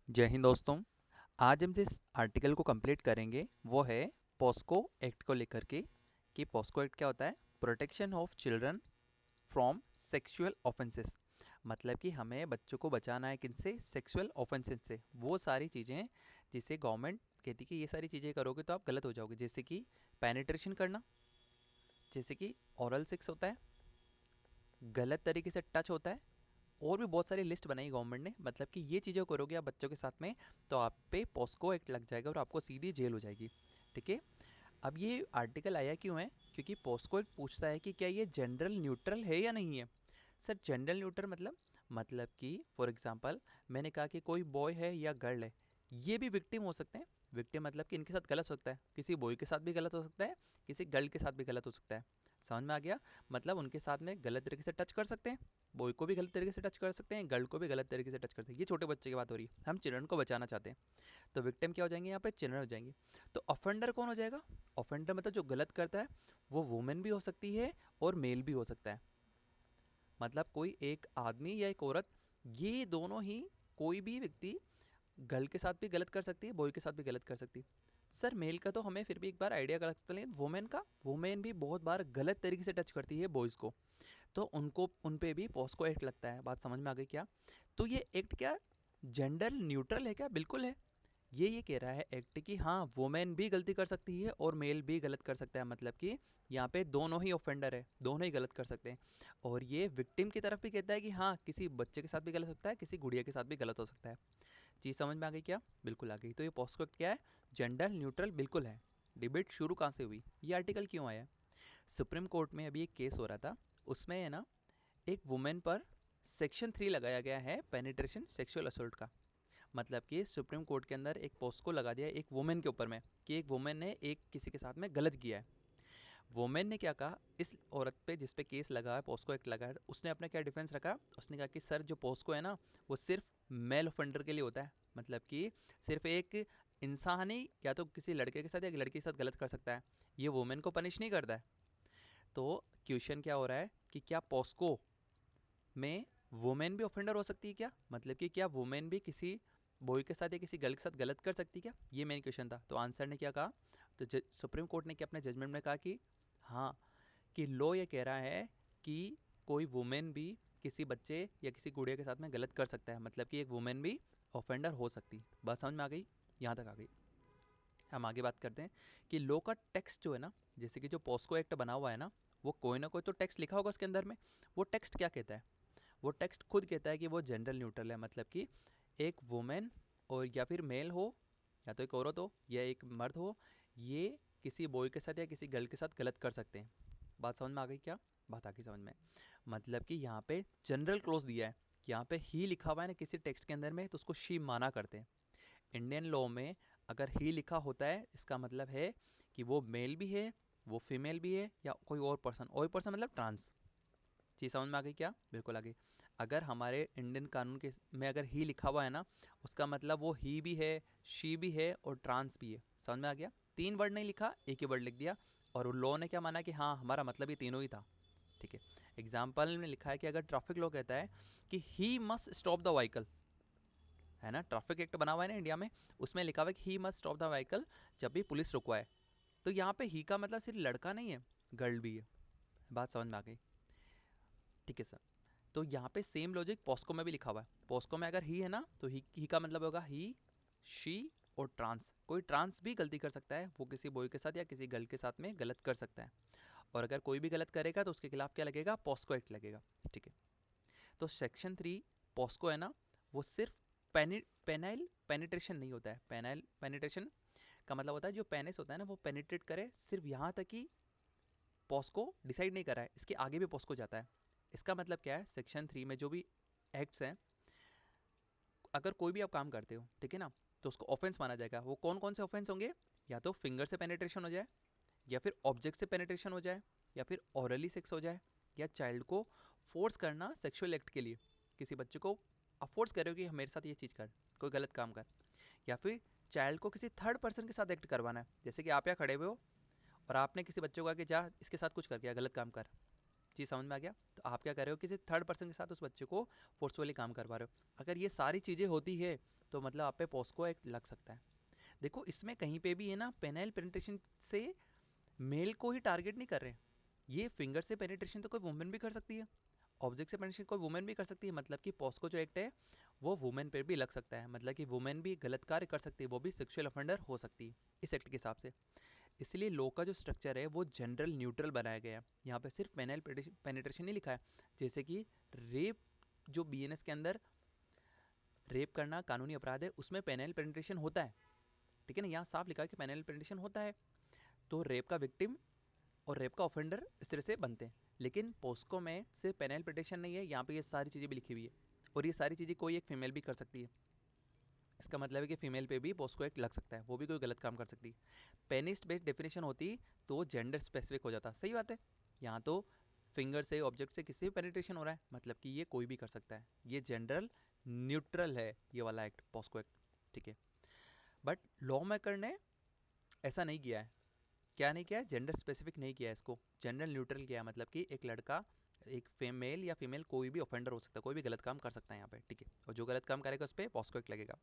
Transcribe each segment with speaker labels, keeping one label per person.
Speaker 1: जय हिंद दोस्तों। आज हम जिस आर्टिकल को कंप्लीट करेंगे वो है पॉस्को एक्ट को लेकर के कि पॉस्को एक्ट क्या होता है। Protection of children from sexual offences. मतलब कि हमें बच्चों को बचाना है किनसे? सेक्सुअल ऑफेंसेस से। वो सारी चीज़ें जिसे गवर्नमेंट कहती है कि ये सारी चीज़ें करोगे तो आप गलत हो जाओगे, जैसे कि पेनिट्रेशन करना, जैसे कि ओरल सेक्स होता है, गलत तरीके से टच होता है, और भी बहुत सारी लिस्ट बनाई गवर्नमेंट ने। मतलब कि ये चीज़ें करोगे आप बच्चों के साथ में तो आप पे पॉस्को एक्ट लग जाएगा और आपको सीधी जेल हो जाएगी। ठीक है। अब ये आर्टिकल आया क्यों है? क्योंकि पॉस्को एक्ट पूछता है कि क्या ये जनरल न्यूट्रल है या नहीं है। सर जनरल न्यूट्रल मतलब कि फॉर एग्जांपल मैंने कहा कि कोई बॉय है या गर्ल है, ये भी विक्टिम हो सकते हैं। विक्टिम मतलब कि इनके साथ गलत हो सकता है, किसी बॉय के साथ भी गलत हो सकता है, किसी गर्ल के साथ भी गलत हो सकता है। समझ में आ गया? मतलब उनके साथ में गलत तरीके से टच कर सकते हैं, बॉय को भी गलत तरीके से टच कर सकते हैं, गर्ल को भी गलत तरीके से टच करते हैं। ये छोटे बच्चे की बात हो रही है, हम चिल्ड्रन को बचाना चाहते हैं। तो विक्टिम क्या हो जाएंगे? यहाँ पे चिल्ड्रन हो जाएंगे। तो ऑफेंडर कौन हो जाएगा? ऑफेंडर मतलब जो गलत करता है वो वुमेन भी हो सकती है और मेल भी हो सकता है। मतलब कोई एक आदमी या एक औरत, ये दोनों ही, कोई भी व्यक्ति गर्ल के साथ भी गलत कर सकती है, बॉय के साथ भी गलत कर सकती है। सर मेल का तो हमें फिर भी एक बार आइडिया कर सकते हैं, वुमेन का, वुमेन भी बहुत बार गलत तरीके से टच करती है बॉयज़ को, तो उनको उन पे भी पॉस्को एक्ट लगता है। बात समझ में आ गई क्या? तो ये एक्ट क्या जेंडर न्यूट्रल है क्या? बिल्कुल है। ये कह रहा है एक्ट कि हाँ वुमेन भी गलती कर सकती है और मेल भी गलत कर सकता है। मतलब कि यहाँ पे दोनों ही ऑफेंडर है, दोनों ही गलत कर सकते हैं। और ये विक्टिम की तरफ भी कहता है कि हाँ किसी बच्चे के साथ भी गलत हो सकता है, किसी गुड़िया के साथ भी गलत हो सकता है। चीज़ समझ में आ गई क्या? बिल्कुल आ गई। तो ये पॉस्को एक्ट क्या है? जेंडर न्यूट्रल बिल्कुल है। डिबेट शुरू कहाँ से हुई, ये आर्टिकल क्यों आया? सुप्रीम कोर्ट में अभी एक केस हो रहा था, उसमें है ना एक वुमेन पर सेक्शन 3 लगाया गया है, पेनिट्रेशन सेक्सुअल असोल्ट का। मतलब कि सुप्रीम कोर्ट के अंदर एक पोस्को लगा दिया है एक वुमेन के ऊपर में कि एक वुमेन ने एक किसी के साथ में गलत किया है। वुमेन ने क्या कहा इस औरत पे जिस पे केस लगा है, पोस्को एक्ट लगा है, उसने अपना क्या डिफेंस रखा? उसने कहा कि सर जो पोस्को है ना वो सिर्फ मेल ऑफेंडर के लिए होता है। मतलब कि सिर्फ एक इंसान ही या तो किसी लड़के के साथ या एक लड़की के साथ गलत कर सकता है, ये वुमेन को पनिश नहीं करता है। तो क्वेश्चन क्या हो रहा है कि क्या पोस्को में वुमेन भी ऑफेंडर हो सकती है क्या? मतलब कि क्या वुमेन भी किसी बॉय के साथ या किसी गर्ल के साथ गलत कर सकती है क्या? ये मेन क्वेश्चन था। तो आंसर ने क्या कहा? तो सुप्रीम कोर्ट ने क्या अपने जजमेंट में कहा कि हाँ, कि लॉ ये कह रहा है कि कोई वुमेन भी किसी बच्चे या किसी गुड़िया के साथ में गलत कर सकता है। मतलब कि एक वुमेन भी ऑफेंडर हो सकती। बात समझ में आ गई? यहाँ तक आ गई। हम आगे बात करते हैं कि लॉ का टेक्स्ट जो है ना, जैसे कि जो पॉस्को एक्ट बना हुआ है ना कोई ना कोई तो टेक्स्ट लिखा होगा उसके अंदर में। वो टेक्स्ट क्या कहता है? वो टेक्स्ट खुद कहता है कि वो जेंडर न्यूट्रल है। मतलब कि एक वुमेन और या फिर मेल हो, या तो एक औरत हो या एक मर्द हो, ये किसी बॉय के साथ या किसी गर्ल के साथ गलत कर सकते हैं। बात समझ में आ गई क्या? बात आ गई समझ में। मतलब कि यहाँ पे जनरल क्लोज दिया है, यहाँ पे ही लिखा हुआ है ना किसी टेक्स्ट के अंदर में, तो उसको शी माना करते हैं। इंडियन लॉ में अगर ही लिखा होता है इसका मतलब है कि वो मेल भी है, वो फीमेल भी है, या कोई और पर्सन मतलब ट्रांस। चीज़ समझ में आ गई क्या? बिल्कुल आ गई। अगर हमारे इंडियन कानून के में अगर ही लिखा हुआ है ना, उसका मतलब वो ही भी है, शी भी है और ट्रांस भी है। समझ में आ गया? 3 वर्ड नहीं लिखा, एक ही वर्ड लिख दिया, और लॉ ने क्या माना कि हाँ हमारा मतलब ये तीनों ही था। ठीक है। एग्जाम्पल में लिखा है कि अगर ट्रैफिक लॉ कहता है कि he must stop the vehicle, है ना, ट्रैफिक एक्ट बना हुआ है ना इंडिया में, उसमें लिखा हुआ है कि he must stop the vehicle जब भी पुलिस रुकवाए। तो यहाँ पे ही का मतलब सिर्फ लड़का नहीं है, गर्ल भी है। बात समझ में आ गई? ठीक है सर। तो यहाँ पे सेम लॉजिक पॉस्को में भी लिखा हुआ है। पॉस्को में अगर ही है ना तो ही का मतलब होगा ही, शी और ट्रांस। कोई ट्रांस भी गलती कर सकता है, वो किसी बॉय के साथ या किसी गर्ल के साथ में गलत कर सकता है। और अगर कोई भी गलत करेगा तो उसके खिलाफ क्या लगेगा? पॉस्को एक्ट लगेगा। ठीक है। तो सेक्शन 3 पॉस्को है ना, वो सिर्फ पेनाइल पेनिट्रेशन नहीं होता है। पेनाइल पेनिट्रेशन का मतलब होता है जो पेनिस होता है ना वो पेनिट्रेट करे, सिर्फ यहाँ तक ही पॉस्को डिसाइड नहीं करा है, इसके आगे भी पॉस्को जाता है। इसका मतलब क्या है? सेक्शन 3 में जो भी एक्ट्स हैं, अगर कोई भी आप काम करते हो, ठीक है ना, तो उसको ऑफेंस माना जाएगा। वो कौन कौन से ऑफेंस होंगे? या तो फिंगर से पेनिट्रेशन हो जाए, या फिर ऑब्जेक्ट से पेनिट्रेशन हो जाए, या फिर ऑरली सेक्स हो जाए, या चाइल्ड को फोर्स करना सेक्सुअल एक्ट के लिए, किसी बच्चे को आप फोर्स कर रहे हो कि मेरे साथ ये चीज़ कर, कोई गलत काम कर, या फिर चाइल्ड को किसी थर्ड पर्सन के साथ एक्ट करवाना है। जैसे कि आप यहाँ खड़े हुए हो और आपने किसी बच्चे को कहा कि जा इसके साथ कुछ कर, गया गलत काम कर, चीज़ समझ में आ गया? तो आप क्या कर रहे हो, किसी थर्ड पर्सन के साथ उस बच्चे को फोर्सफुली काम करवा रहे हो। अगर ये सारी चीज़ें होती है तो मतलब आप पे पॉस्को एक्ट लग सकता है। देखो इसमें कहीं पे भी है ना, पेनाइल पेनिट्रेशन से मेल को ही टारगेट नहीं कर रहे हैं। ये फिंगर से पेनिट्रेशन तो कोई वुमेन भी कर सकती है, ऑब्जेक्ट से पेनिट्रेशन कोई वुमेन भी कर सकती है। मतलब कि पॉस्को जो एक्ट है वो वुमेन पर भी लग सकता है, मतलब कि वुमेन भी गलत कार्य कर सकती है, वो भी सेक्सुअल ऑफेंडर हो सकती है इस एक्ट के हिसाब से। इसलिए लॉ का जो स्ट्रक्चर है वो जनरल न्यूट्रल बनाया गया है। यहाँ पे सिर्फ पेनाइल पेनिट्रेशन नहीं लिखा है, जैसे कि रेप जो बीएनएस के अंदर रेप करना कानूनी अपराध है, उसमें पेनाइल पेनिट्रेशन होता है, ठीक है ना। यहाँ साफ लिखा है कि पेनाइल पेनिट्रेशन होता है, तो रेप का विक्टिम और रेप का ऑफेंडर इस तरह से बनते हैं। लेकिन पोस्को में सिर्फ पेनाइल पेनिट्रेशन नहीं है, यहाँ पे ये सारी चीज़ें भी लिखी हुई है, और ये सारी चीज़ें कोई एक फीमेल भी कर सकती है। इसका मतलब है कि फीमेल पे भी पोस्को एक्ट लग सकता है, वो भी कोई गलत काम कर सकती है। पेनिस्ट बेस्ड डेफिनेशन होती तो जेंडर स्पेसिफिक हो जाता, सही बात है। यहाँ तो फिंगर से ऑब्जेक्ट से किसी भी पेनिट्रेशन हो रहा है, मतलब कि ये कोई भी कर सकता है, ये जनरल न्यूट्रल है ये वाला एक्ट, पॉस्को एक्ट, ठीक है। बट लॉ मेकर ने ऐसा नहीं किया है, क्या नहीं किया है, जेंडर स्पेसिफिक नहीं किया है इसको, जनरल न्यूट्रल किया है। मतलब कि एक लड़का, एक मेल या फीमेल कोई भी ऑफेंडर हो सकता है, कोई भी गलत काम कर सकता है यहाँ पे, ठीक है। और जो गलत काम करेगा उस पर पॉस्को एक्ट लगेगा।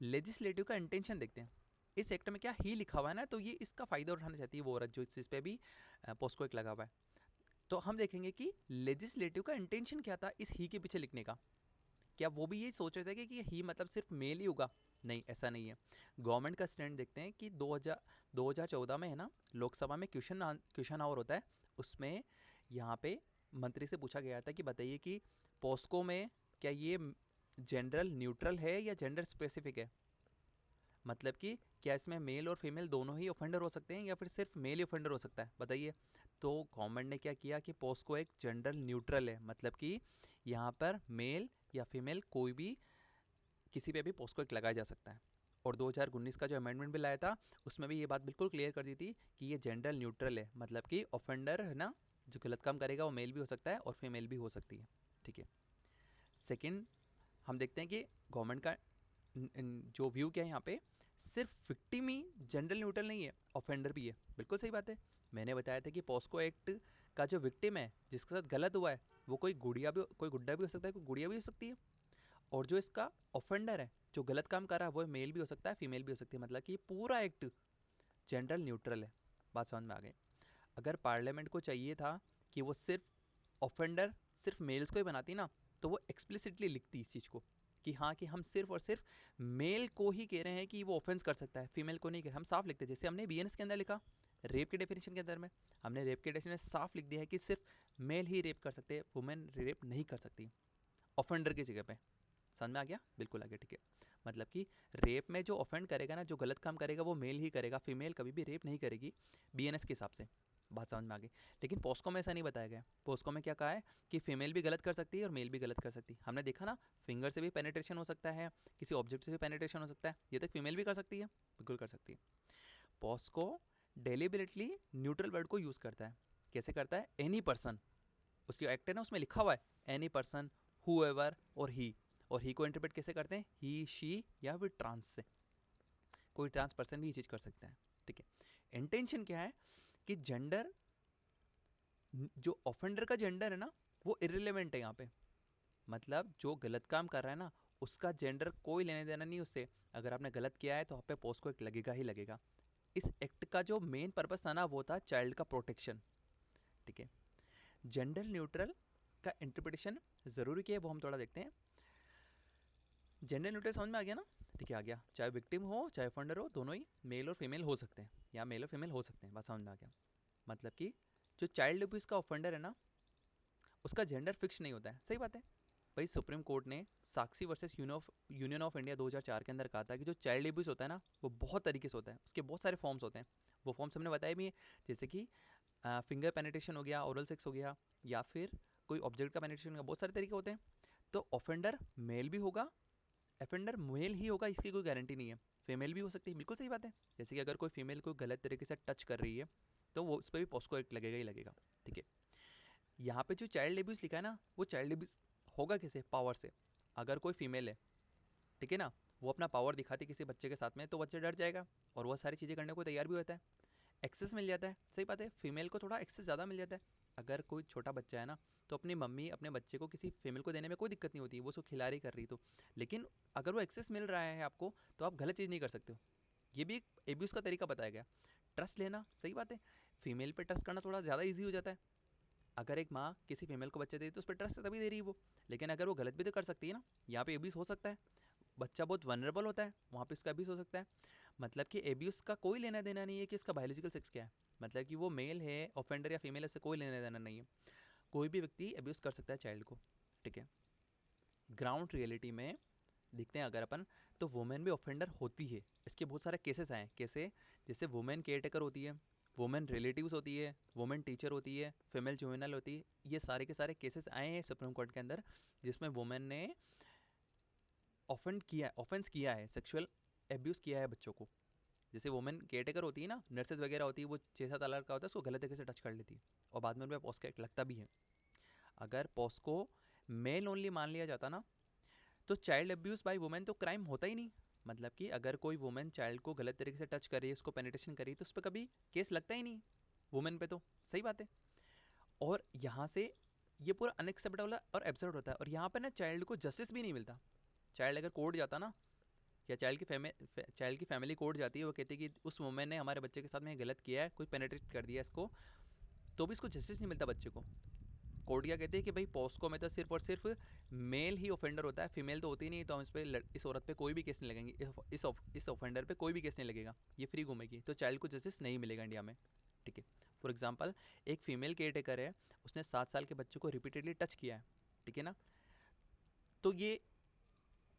Speaker 1: लेजिस्लेटिव का इंटेंशन देखते हैं, इस एक्ट में क्या ही लिखा हुआ है ना, तो ये इसका फायदा उठाना चाहती है वो औरत जो इस चीज़ पे भी पॉस्को एक्ट लगा हुआ है। तो हम देखेंगे कि लेजिस्लेटिव का इंटेंशन क्या था इस ही के पीछे लिखने का। क्या वो भी ये सोच रहे थे कि ही मतलब सिर्फ मेल ही होगा? नहीं, ऐसा नहीं है। गवर्नमेंट का स्टैंड देखते हैं कि 2014 में है ना, लोकसभा में क्वेश्चन आवर होता है, उसमें यहाँ पे मंत्री से पूछा गया था कि बताइए कि पॉस्को में क्या ये जनरल न्यूट्रल है या जेंडर स्पेसिफिक है, मतलब कि क्या इसमें मेल और फीमेल दोनों ही ऑफेंडर हो सकते हैं या फिर सिर्फ मेल ही ऑफेंडर हो सकता है, बताइए। तो गवर्नमेंट ने क्या किया कि पॉस्को एक जेंडर न्यूट्रल है, मतलब कि यहाँ पर मेल या फीमेल कोई भी किसी पे भी पॉस्को एक्ट लगाया जा सकता है। और 2019 का जो अमेंडमेंट बिल आया था उसमें भी ये बात बिल्कुल क्लियर कर दी थी कि ये जेंडर न्यूट्रल है, मतलब कि ऑफेंडर है ना, जो गलत काम करेगा वो मेल भी हो सकता है और फीमेल भी हो सकती है, ठीक है। सेकेंड, हम देखते हैं कि गवर्नमेंट का जो व्यू क्या है यहाँ पे, सिर्फ विक्टिम ही जनरल न्यूट्रल नहीं है, ऑफेंडर भी है। बिल्कुल सही बात है। मैंने बताया था कि पॉस्को एक्ट का जो विक्टिम है, जिसके साथ गलत हुआ है, वो कोई गुड्डा भी हो सकता है, कोई गुड़िया भी हो सकती है। और जो इसका ऑफेंडर है, जो गलत काम कर रहा है, वो मेल भी हो सकता है, फीमेल भी हो सकती है। मतलब कि पूरा एक्ट जनरल न्यूट्रल है। बात समझ में आ गई? अगर पार्लियामेंट को चाहिए था कि वो सिर्फ ऑफेंडर सिर्फ मेल्स को ही बनाती ना, तो वो एक्सप्लिसिटली लिखती इस चीज़ को कि हाँ, कि हम सिर्फ और सिर्फ मेल को ही कह रहे हैं कि वो ऑफेंस कर सकता है, फीमेल को नहीं कह रहे। हम साफ लिखते हैं, जैसे हमने बीएनएस के अंदर लिखा, रेप के डेफिनेशन के अंदर में हमने रेप के डेफिनेशन में साफ लिख दिया है कि सिर्फ मेल ही रेप कर सकते हैं, वुमेन रेप नहीं कर सकती ऑफेंडर की जगह पे। समझ में आ गया? बिल्कुल आ गया, ठीक है। मतलब कि रेप में जो ऑफेंड करेगा ना, जो गलत काम करेगा, वो मेल ही करेगा, फीमेल कभी भी रेप नहीं करेगी बीएनएस के हिसाब से। बात समझ में आ गई? लेकिन पॉस्को में ऐसा नहीं बताया गया। पॉस्को में क्या कहा है कि फीमेल भी गलत कर सकती है और मेल भी गलत कर सकती है। हमने देखा ना, फिंगर से भी पेनिट्रेशन हो सकता है, किसी ऑब्जेक्ट से भी पेनिट्रेशन हो सकता है, ये तक फीमेल भी कर सकती है, बिल्कुल कर सकती है। पॉस्को डेलिबरेटली न्यूट्रल वर्ड को यूज़ करता है। कैसे करता है? एनी पर्सन, उसकी एक्ट है ना, उसमें लिखा हुआ है एनी पर्सन, हुएवर और ही। और ही को इंटरप्रेट कैसे करते हैं? ही, शी या फिर ट्रांस से, कोई ट्रांस पर्सन भी ये चीज़ कर सकता है, ठीक है। इंटेंशन क्या है कि जेंडर, जो ऑफेंडर का जेंडर है ना, वो इरिलेवेंट है यहाँ पे। मतलब जो गलत काम कर रहा है ना, उसका जेंडर कोई लेने देना नहीं उससे। अगर आपने गलत किया है तो आप पे पॉस्को एक्ट लगेगा ही लगेगा। इस एक्ट का जो मेन पर्पस था ना, वो था चाइल्ड का प्रोटेक्शन, ठीक है। जेंडर न्यूट्रल का इंटरप्रिटेशन ज़रूरी क्या है वो हम थोड़ा देखते हैं। जेंडर न्यूट्रल समझ में आ गया ना? ठीक है, आ गया। चाहे विक्टिम हो चाहे ऑफेंडर हो, दोनों ही मेल और फीमेल हो सकते हैं, या मेल और फीमेल हो सकते हैं। बात समझ में आ गया? मतलब कि जो चाइल्ड अब्यूज़ का ऑफेंडर है ना, उसका जेंडर फिक्स नहीं होता है, सही बात है भाई। सुप्रीम कोर्ट ने साक्षी वर्सेस यूनियन ऑफ इंडिया 2004 के अंदर कहा था कि जो चाइल्ड अब्यूज़ होता है ना, वो बहुत तरीके से होता है, उसके बहुत सारे फॉर्म्स होते हैं। वो फॉर्म्स हमने बताए भी हैं, जैसे कि फिंगर पेनिट्रेशन हो गया, ओरल सेक्स हो गया, या फिर कोई ऑब्जेक्ट का पेनिट्रेशन हो गया, बहुत सारे तरीके होते हैं। तो ऑफेंडर मेल भी होगा, ऑफेंडर मेल ही होगा, इसकी कोई गारंटी नहीं है, फीमेल भी हो सकती है, बिल्कुल सही बात है। जैसे कि अगर कोई फीमेल को गलत तरीके से टच कर रही है तो वो उस पर भी पॉस्को एक्ट लगेगा ही लगेगा, ठीक है। यहाँ पे जो चाइल्ड एब्यूज़ लिखा है ना, वो चाइल्ड एब्यूज़ होगा कैसे? पावर से। अगर कोई फीमेल है, ठीक है ना, वो अपना पावर दिखाती किसी बच्चे के साथ में, तो बच्चा डर जाएगा और वो सारी चीज़ें करने को तैयार भी होता है, एक्सेस मिल जाता है, सही बात है। फीमेल को थोड़ा एक्सेस ज़्यादा मिल जाता है। अगर कोई छोटा बच्चा है ना, तो अपनी मम्मी अपने बच्चे को किसी फीमेल को देने में कोई दिक्कत नहीं होती, वो उसको खिला रही कर रही तो। लेकिन अगर वो एक्सेस मिल रहा है आपको, तो आप गलत चीज़ नहीं कर सकते हो। ये भी एक एब्यूज़ का तरीका बताया गया। ट्रस्ट लेना, सही बात है, फीमेल पे ट्रस्ट करना थोड़ा ज़्यादा ईजी हो जाता है। अगर एक माँ किसी फीमेल को बच्चे दे रही तो उस पर ट्रस्ट तभी दे रही है वो, लेकिन अगर वो गलत भी तो कर सकती है ना, यहाँ पे एब्यूज़ हो सकता है। बच्चा बहुत वनरेबल होता है, वहाँ पे इसका एब्यूज़ हो सकता है। मतलब कि एब्यूज़ का कोई लेना देना नहीं है कि इसका बायोलॉजिकल सेक्स क्या है, मतलब कि वो मेल है ऑफेंडर या फीमेल, इससे कोई लेना देना नहीं है। कोई भी व्यक्ति एब्यूज़ कर सकता है चाइल्ड को, ठीक है। ग्राउंड रियलिटी में देखते हैं अगर अपन, तो वुमेन भी ऑफेंडर होती है। इसके बहुत सारे केसेस आए, कैसे, जैसे वुमेन केयर टेकर होती है, वुमेन रिलेटिव्स होती है, वुमेन टीचर होती है, फीमेल जुवेनल होती है। ये सारे के सारे केसेस आए हैं सुप्रीम कोर्ट के अंदर, जिसमें वुमेन ने ऑफेंस किया है, सेक्सुअल एब्यूज़ किया है बच्चों को। जैसे वुमेन केयर टेकर होती है ना, नर्सेज वगैरह होती है, वो 6-7 का होता है, उसको गलत तरीके से टच कर लेती है, और बाद में उन पर पॉस्को एक्ट लगता भी है। अगर पॉस्को मेल ओनली मान लिया जाता ना, तो चाइल्ड अब्यूज़ बाय वुमेन तो क्राइम होता ही नहीं। मतलब कि अगर कोई वुमेन चाइल्ड को गलत तरीके से टच कर रही है, उसको पेनिट्रेशन करी, तो उस पर कभी केस लगता ही नहीं वुमेन पे, तो सही बात है। और यहाँ से ये पूरा अनएक्सेप्टेबल और एब्सर्ड होता है, और यहाँ पर ना चाइल्ड को जस्टिस भी नहीं मिलता। चाइल्ड अगर कोर्ट जाता ना, या चाइल्ड की फैमिली कोर्ट जाती है, वो कहती है कि उस वुमेन ने हमारे बच्चे के साथ में गलत किया है, कोई पेनिट्रेट कर दिया इसको, तो भी इसको जस्टिस नहीं मिलता बच्चे को। कोर्ट क्या कहते हैं कि भाई पॉस्को में तो सिर्फ और सिर्फ मेल ही ऑफेंडर होता है, फीमेल तो होती नहीं, तो हम इस औरत पे कोई भी केस नहीं लगेंगे, इस ऑफेंडर पे कोई भी केस नहीं लगेगा, ये फ्री घूमेगी, तो चाइल्ड को जस्टिस नहीं मिलेगा इंडिया में, ठीक है। फॉर एग्जाम्पल, एक फीमेल केयर टेकर है, उसने 7 साल के बच्चे को रिपीटेडली टच किया है, ठीक है ना, तो ये,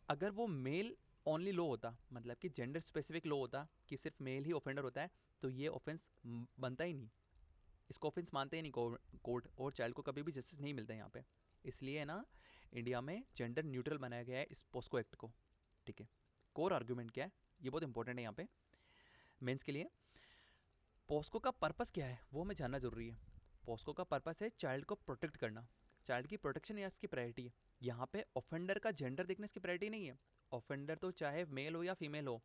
Speaker 1: अगर वो मेल ओनली लॉ होता, मतलब कि जेंडर स्पेसिफिक लॉ होता कि सिर्फ मेल ही ऑफेंडर होता है, तो ये ऑफेंस बनता ही नहीं, इसको ऑफेंस मानते ही नहीं कोर्ट, और चाइल्ड को कभी भी जस्टिस नहीं मिलता यहाँ पे। इसलिए ना इंडिया में जेंडर न्यूट्रल बनाया गया है इस पॉस्को एक्ट को, ठीक है। कोर आर्ग्यूमेंट क्या है, ये बहुत इंपॉर्टेंट है यहाँ पे मेंस के लिए। पॉस्को का पर्पस क्या है वो हमें जानना जरूरी है। पॉस्को का पर्पस है चाइल्ड को प्रोटेक्ट करना, चाइल्ड की प्रोटेक्शन या इसकी प्रायोरिटी है। यहाँ पे ऑफेंडर का जेंडर देखने इसकी प्रायोरिटी नहीं है। ऑफेंडर तो चाहे मेल हो या फीमेल हो,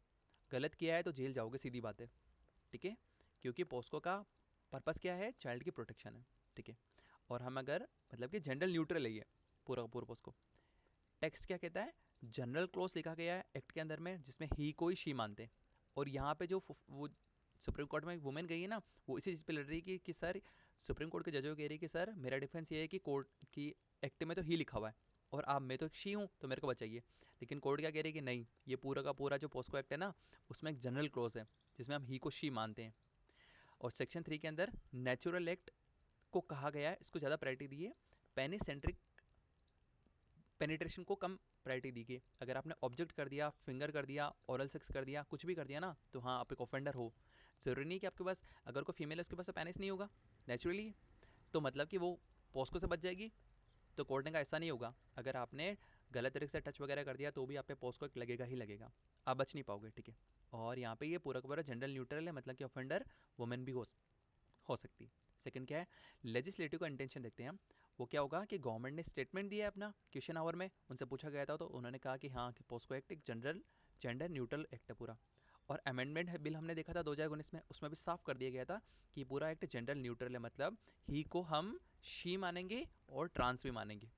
Speaker 1: गलत किया है तो जेल जाओगे, सीधी बात है, ठीक है। क्योंकि पॉस्को का पर्पस क्या है, चाइल्ड की प्रोटेक्शन है, ठीक है। और हम अगर, मतलब कि जेंडर न्यूट्रल है ये पूरा पूरा पॉस्को। टेक्स्ट क्या कहता है, जनरल क्लोज लिखा गया है एक्ट के अंदर में, जिसमें ही कोई शी मानते हैं। और यहाँ पे जो वो सुप्रीम कोर्ट में एक वुमेन गई है ना, वो इसी चीज़ पे लड़ रही है कि सर, सुप्रीम कोर्ट के जजों कह रही है कि सर मेरा डिफेंस ये है कि कोर्ट की एक्ट में तो ही लिखा हुआ है, और आप, मैं तो एक शी हूँ तो मेरे को बचाइए। लेकिन कोर्ट क्या कह रही है कि नहीं, ये पूरा का पूरा जो पॉस्को एक्ट है ना, उसमें एक जनरल क्लोज है जिसमें हम ही को शी मानते हैं। और सेक्शन 3 के अंदर नेचुरल एक्ट को कहा गया है, इसको ज़्यादा प्रायोरिटी दी है, पेनिसेंट्रिक पेनिट्रेशन को कम प्रायोरिटी दी गई। अगर आपने ऑब्जेक्ट कर दिया, फिंगर कर दिया, ओरल सेक्स कर दिया, कुछ भी कर दिया ना, तो हाँ आप एक ऑफेंडर हो। ज़रूरी नहीं कि आपके पास, अगर कोई फीमेल है उसके पास तो पेनिस नहीं होगा नेचुरली, तो मतलब कि वो पॉस्को से बच जाएगी। तो कोर्ट ने का ऐसा नहीं होगा, अगर आपने गलत तरीके से टच वगैरह कर दिया तो भी आप पे पॉस्को लगेगा ही लगेगा, आप बच नहीं पाओगे, ठीक है। और यहाँ पे ये पूरा का पूरा जनरल न्यूट्रल है, मतलब कि ऑफेंडर वुमेन भी हो सकती। सेकंड क्या है, लेजिस्लेटिव का इंटेंशन देखते हैं हम। वो क्या होगा कि गवर्नमेंट ने स्टेटमेंट दिया है अपना क्वेश्चन आवर में, उनसे पूछा गया था तो उन्होंने कहा कि हाँ, कि पॉस्को एक्ट एक जनरल जेंडर न्यूट्रल एक्ट है पूरा। और अमेंडमेंट है बिल हमने देखा था 2019 में, उसमें भी साफ कर दिया गया था कि पूरा एक्ट जेंडर न्यूट्रल है, मतलब ही को हम शी मानेंगे और ट्रांस भी मानेंगे,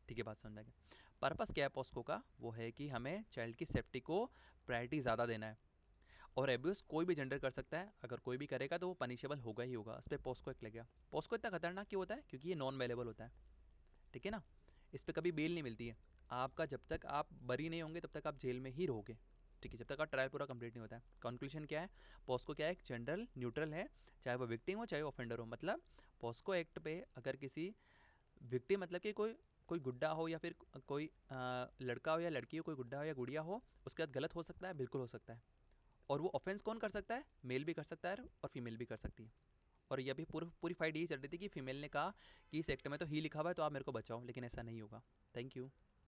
Speaker 1: ठीक है, बात समझ में आ गया। पर्पस क्या है पॉस्को का, वो है कि हमें चाइल्ड की सेफ्टी को प्रायोरिटी ज़्यादा देना है। और एब्यूज़ कोई भी जेंडर कर सकता है, अगर कोई भी करेगा तो वो पनिशेबल होगा ही होगा, उस पर पॉस्को एक्ट लगेगा। पॉस्को इतना खतरनाक क्यों होता है, क्योंकि ये नॉन अवेलेबल होता है, ठीक है ना। इस पर कभी बेल नहीं मिलती है आपका, जब तक आप बरी नहीं होंगे तब तक आप जेल में ही रहोगे, ठीक है, जब तक आप ट्रायल पूरा कंप्लीट नहीं होता है। कंक्लूजन क्या है, पॉस्को क्या है, एक जनरल न्यूट्रल है, चाहे वो विक्टिम हो चाहे वो ऑफेंडर हो। मतलब पॉस्को एक्ट पे अगर किसी विक्टिम, मतलब कि कोई कोई गुड्डा हो या फिर कोई लड़का हो या लड़की हो, कोई गुड्डा हो या गुड़िया हो, उसके साथ गलत हो सकता है, बिल्कुल हो सकता है। और वो ऑफेंस कौन कर सकता है, मेल भी कर सकता है और फीमेल भी कर सकती है। और ये भी पूरी फाइट यही चल रही थी कि फीमेल ने कहा कि इस एक्ट में तो ही लिखा हुआ है तो आप मेरे को बचाओ, लेकिन ऐसा नहीं होगा। Thank you.